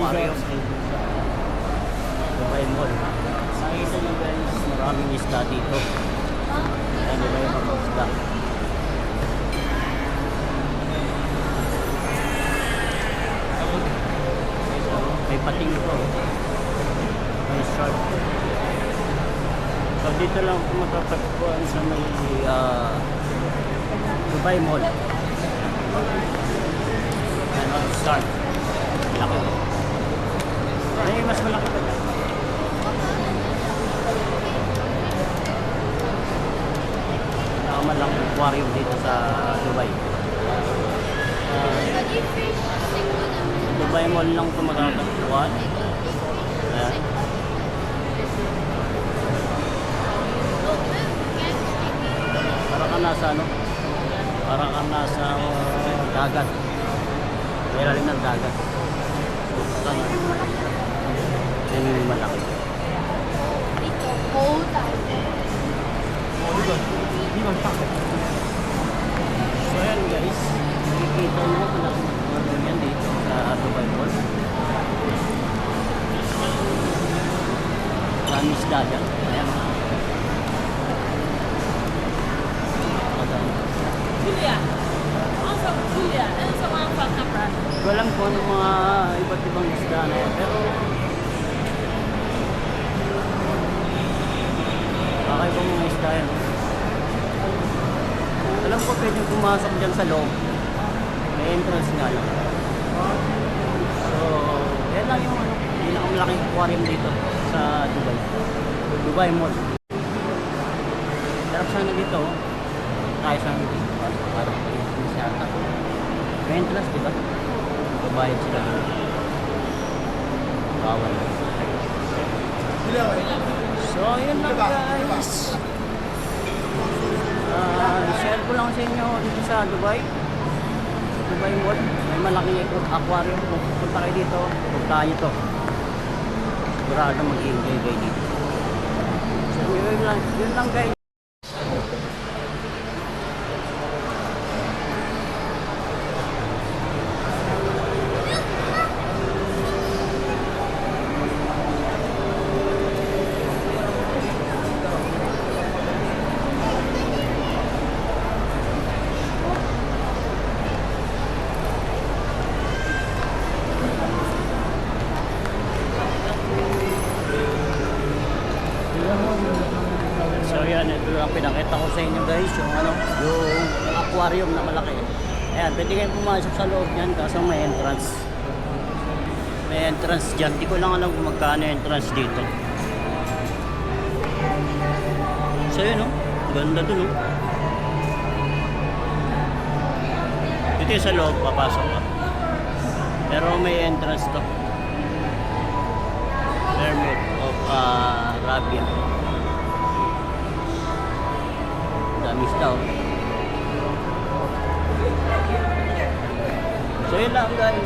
aquarium. Dubai Mall. Nakita nyo guys, maraming isda dito. Ayan, diba yung mga isda. May pating ito. May shark. So dito lang matatagpuan sa may Dubai Mall. Ano, shark. Laki. Ay, mas malaki pa dyan. Malaki aquarium dito sa Dubai. Dubai Mall lang ito matatagpuan. Ayan. Para ka nasa ano? Para ka nasa dagat. Ilalim ng dagat. Yan yung malaki. So yan guys, nakikita nyo malaki yan dito sa Dubai Mall. Maraming isda dyan. Ayan. Julia, also Julia, and someone from Kapra. Hindi ko alam kung ano mga iba't ibang isda na yan, pero kakaibang mga isda yan. Alam ko pwedeng pumasok dyan sa loob. May entrance nga lang. So, yan lang yung pinakamalaking aquarium dito sa Dubai. Dubai Mall. Sarap sana dito. Tayo sana dito. Parang siya. May entrance, diba? Babayad sila dito. Bawal. So, yun lang guys. Share ko lang sa inyo dito sa Dubai Mall. May malaking aquarium. Kung punta kayo dito, puntahan nyo to. Sigurado mag-enjoy kayo dito. So yun lang guys. So yan, ito lang pinakita ko sa inyo guys, yung aquarium na malaki. Ayan, pwede kayong pumasok sa loob yan, kaso may entrance. May entrance dyan, di ko lang alam kung magkano entrance dito. So yun ganda dun Dito yung sa loob, papasok ka. Pero may entrance to. Permit of Arabia. Dami tao. So yun lang guys.